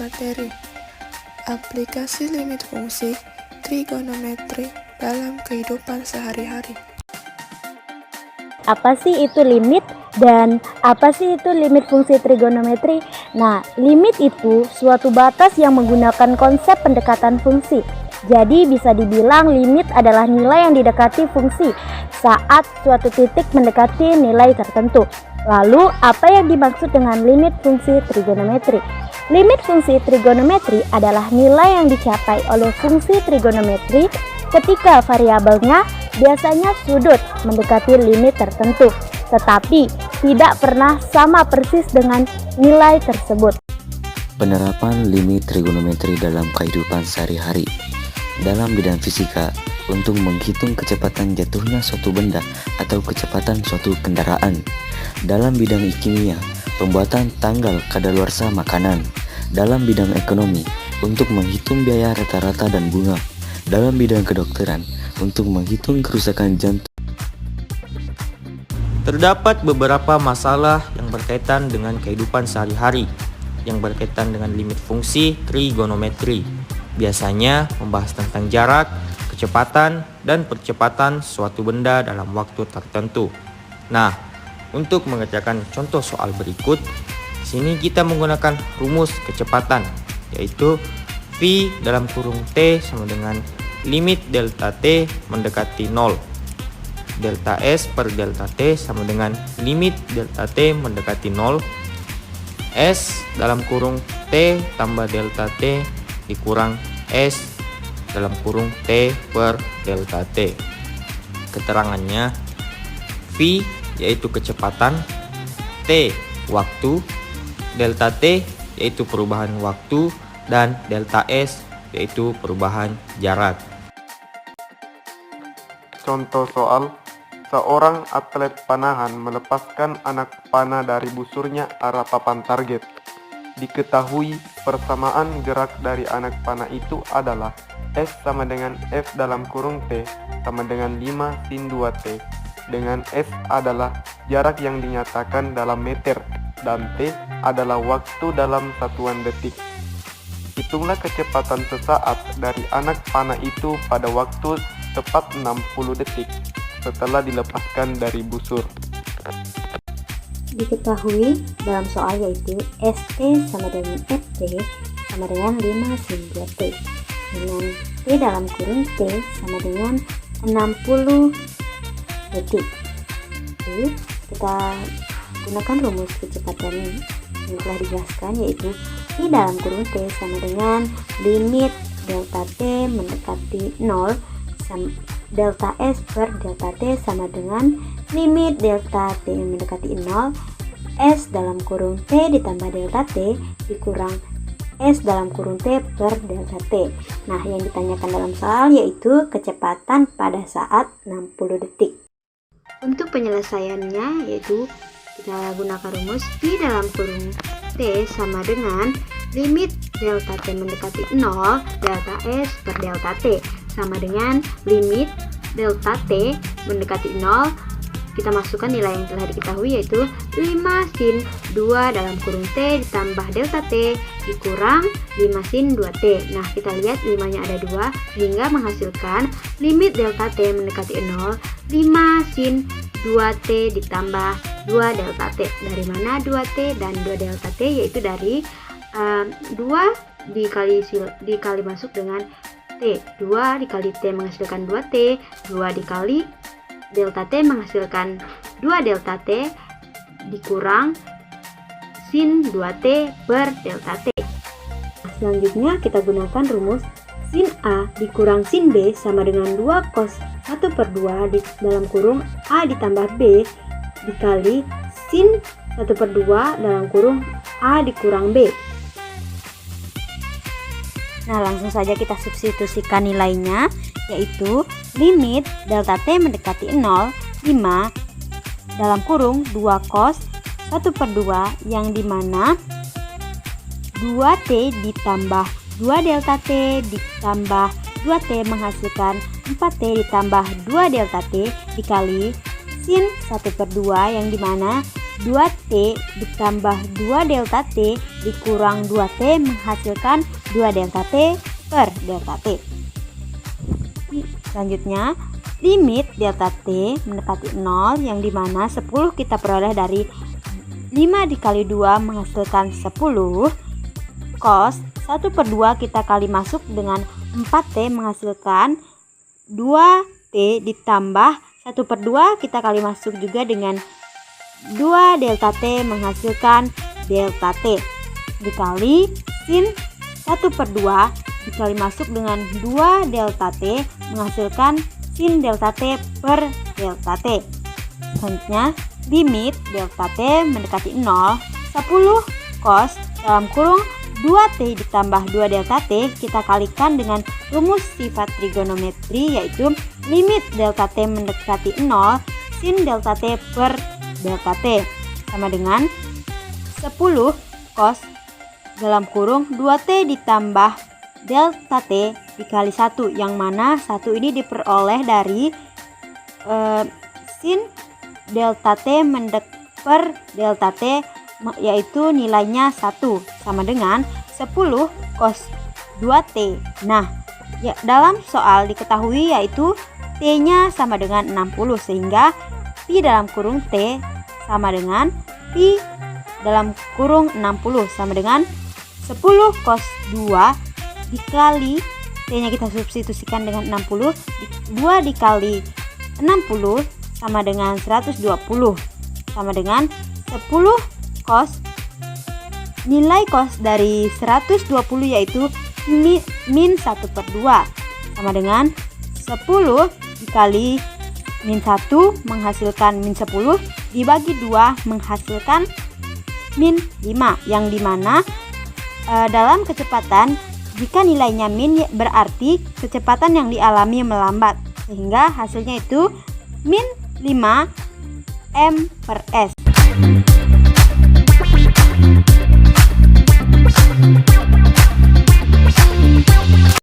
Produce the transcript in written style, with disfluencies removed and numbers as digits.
materi. Aplikasi limit fungsi trigonometri dalam kehidupan sehari-hari. Apa sih itu limit dan apa sih itu limit fungsi trigonometri? Nah, limit itu suatu batas yang menggunakan konsep pendekatan fungsi. Jadi bisa dibilang limit adalah nilai yang didekati fungsi saat suatu titik mendekati nilai tertentu. Lalu, apa yang dimaksud dengan limit fungsi trigonometri? Limit fungsi trigonometri adalah nilai yang dicapai oleh fungsi trigonometri ketika variabelnya biasanya sudut mendekati limit tertentu, tetapi tidak pernah sama persis dengan nilai tersebut. Penerapan limit trigonometri dalam kehidupan sehari-hari. Dalam bidang fisika, untuk menghitung kecepatan jatuhnya suatu benda atau kecepatan suatu kendaraan. Dalam bidang kimia, pembuatan tanggal kadaluarsa makanan. Dalam bidang ekonomi, untuk menghitung biaya rata-rata dan bunga. Dalam bidang kedokteran, untuk menghitung kerusakan jantung. Terdapat beberapa masalah yang berkaitan dengan kehidupan sehari-hari yang berkaitan dengan limit fungsi trigonometri. Biasanya membahas tentang jarak, kecepatan, dan percepatan suatu benda dalam waktu tertentu. Nah, untuk mengerjakan contoh soal berikut, sini kita menggunakan rumus kecepatan, yaitu V dalam kurung T sama dengan limit delta T mendekati 0. Delta S per delta T sama dengan limit delta T mendekati 0. S dalam kurung T tambah delta T dikurang S dalam kurung T per delta T. Keterangannya, V yaitu kecepatan, T waktu, delta T yaitu perubahan waktu, dan delta S yaitu perubahan jarak. Contoh soal, seorang atlet panahan melepaskan anak panah dari busurnya arah papan target. Diketahui persamaan gerak dari anak panah itu adalah S sama dengan F dalam kurung T sama dengan 5 sin 2T, dengan S adalah jarak yang dinyatakan dalam meter dan T adalah waktu dalam satuan detik. Hitunglah kecepatan sesaat dari anak panah itu pada waktu tepat 60 detik setelah dilepaskan dari busur. Diketahui dalam soal yaitu ST sama dengan FT sama dengan 5 sin 2T, dengan T dalam kurung T sama dengan 60 detik. Jadi kita gunakan rumus kecepatan yang telah dijelaskan, yaitu T dalam kurung T sama dengan limit delta T mendekati 0 delta S per delta T sama dengan limit delta T mendekati 0 S dalam kurung T ditambah delta T dikurang S dalam kurung T per delta T. Nah, yang ditanyakan dalam soal yaitu kecepatan pada saat 60 detik. Untuk penyelesaiannya yaitu kita gunakan rumus P dalam kurung T sama dengan limit delta T mendekati 0 delta S per delta T sama dengan limit delta T mendekati 0, kita masukkan nilai yang telah diketahui yaitu 5 sin 2 dalam kurung T ditambah delta T dikurang 5 sin 2T. Nah, kita lihat 5-nya ada 2 sehingga menghasilkan limit delta T mendekati 0 5 sin 2T ditambah 2 delta T. Dari mana 2T dan 2 delta T? Yaitu dari 2 dikali masuk dengan T. 2 dikali T menghasilkan 2T, 2 dikali delta T menghasilkan 2 delta T dikurang sin 2T per delta T. Selanjutnya kita gunakan rumus sin A dikurang sin B sama dengan 2 cos 1 per 2 dalam kurung A ditambah B dikali sin 1 per 2 dalam kurung A dikurang B. Nah, langsung saja kita substitusikan nilainya, yaitu limit delta T mendekati 0, 5 dalam kurung 2 cos 1 per 2 yang dimana 2T ditambah 2 delta T ditambah 2T menghasilkan 4T ditambah 2 delta T dikali sin 1 per 2 yang dimana 2T ditambah 2 delta T dikurang 2T menghasilkan 2 delta T per delta T. Selanjutnya, limit delta T mendekati 0 yang dimana 10 kita peroleh dari 5 dikali 2 menghasilkan 10 cos 1/2 kita kali masuk dengan 4T menghasilkan 2T ditambah 1/2 kita kali masuk juga dengan 2 delta T menghasilkan delta T dikali sin 1/2 dikali masuk dengan 2 delta T menghasilkan sin delta T per delta T. Selanjutnya, limit delta T mendekati 0, 10 cos dalam kurung 2T ditambah 2 delta T kita kalikan dengan rumus sifat trigonometri, yaitu limit delta T mendekati 0 sin delta T per delta T sama dengan 10 cos dalam kurung 2T ditambah delta T dikali 1, yang mana 1 ini diperoleh dari sin delta T per delta T, yaitu nilainya 1 sama dengan 10 cos 2T. Nah, ya, dalam soal diketahui yaitu T-nya sama dengan 60, sehingga Pi dalam kurung T sama dengan Pi dalam kurung 60 sama dengan 10 cos 2 dikali T-nya kita substitusikan dengan 60, 2 dikali 60 sama dengan 120 sama dengan 10 cos, nilai cos dari 120 yaitu min 1/2 sama dengan 10 dikali min 1 menghasilkan min 10 dibagi 2 menghasilkan min 5, yang dimana dalam kecepatan jika nilainya min berarti kecepatan yang dialami melambat, sehingga hasilnya itu min 5 m/s.